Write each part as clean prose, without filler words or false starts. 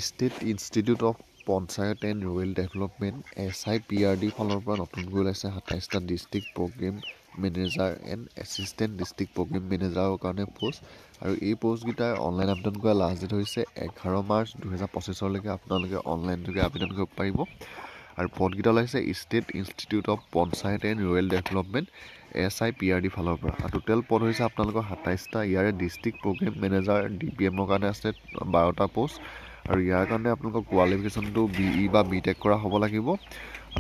State institute of panchayat and rural development SIPRD ফালৰ পৰা নতুনকৈ ওলাইছে ২৭টা district programme manager and assistant district programme মেনেজাৰৰ কাৰণে পোষ্ট। আৰু এই পোষ্টকেইটাৰ অনলাইন আবেদন কৰা লাষ্ট ডেট হৈছে 11 মাৰ্চ 2025লৈকে আপোনালোকে অনলাইনযোগে আবেদন কৰিব পাৰিব। আৰু পদকেইটা ওলাইছে state institute of panchayat and rural development SIPRD ফালৰ পৰা। আৰু টোটেল পদ হৈছে আপোনালোকৰ ২৭টা। ইয়াৰে ডিষ্ট্ৰিক্ট প্ৰগ্ৰেম মেনেজাৰ DPMৰ কাৰণে আছে 12টা পোষ্ট। আৰু ইয়াৰ কাৰণে আপোনালোকৰ কোৱালিফিকেশ্যনটো BE বা BTech কৰা হ'ব লাগিব।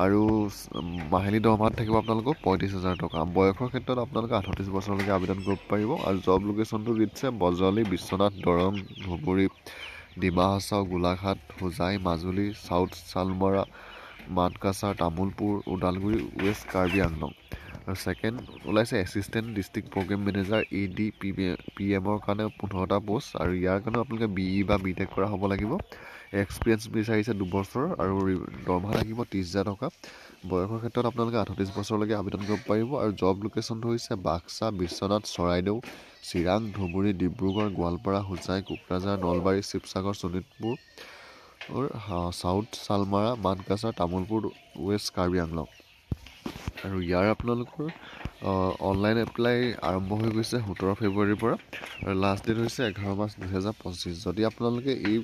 আৰু মাহিলী দৰমহাত থাকিব আপোনালোকক 35,000 টকা। বয়সৰ ক্ষেত্ৰত আপোনালোকে 38 বছৰলৈকে আবেদন কৰিব পাৰিব। আৰু জব লোকেশ্যনটো দিছে বজালী, বিশ্বনাথ, দৰং, ধুবুৰী, ডিমা হাছাও, গোলাঘাট, হোজাই, মাজুলী, চাউথ চালমৰা, মানকাছাৰ, তামুলপুৰ, ওদালগুৰি, ৱেষ্ট কাৰ্বি আংলং। আৰু ছেকেণ্ড ওলাইছে এছিষ্টেণ্ট ডিষ্ট্ৰিক্ট প্ৰগ্ৰেম মেনেজাৰ ADPMৰ কাৰণে 15টা পোষ্ট। আৰু ইয়াৰ কাৰণে আপোনালোকে BE বা BTech কৰা হ'ব লাগিব। এক্সপিৰিয়েঞ্চ বিচাৰিছে 2 বছৰ আৰু দৰমহা থাকিব 30,000 টকা। বয়সৰ ক্ষেত্ৰত আপোনালোকে 38 বছৰলৈকে আবেদন কৰিব পাৰিব। আৰু জব লোকেশ্যনটো হৈছে বাক্সা, বিশ্বনাথ, চৰাইদেউ, চিৰাং, ধুবুৰী, ডিব্ৰুগড়, গোৱালপাৰা, হোজাই, কোকৰাঝাৰ, নলবাৰী, শিৱসাগৰ, শোণিতপুৰ, চাউথ চালমাৰা, মানকাছাৰ, তামুলপুৰ, ৱেষ্ট কাৰ্বি আংলং। আৰু ইয়াৰ আপোনালোকৰ অনলাইন এপ্লাই আৰম্ভ হৈ গৈছে 17 ফেব্ৰুৱাৰীৰ পৰা। আৰু লাষ্ট ডেট হৈছে 11 মাৰ্চ 2025। যদি আপোনালোকে এই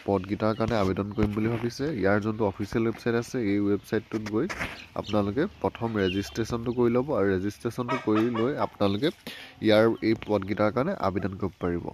পদকেইটাৰ কাৰণে আবেদন কৰিম বুলি ভাবিছে, ইয়াৰ যোনটো অফিচিয়েল ৱেবছাইট আছে এই ৱেবছাইটটোত গৈ আপোনালোকে প্ৰথম ৰেজিষ্ট্ৰেশ্যনটো কৰি ল'ব। আৰু ৰেজিষ্ট্ৰেশ্যনটো কৰি লৈ আপোনালোকে এই পদকেইটাৰ কাৰণে আবেদন কৰিব পাৰিব।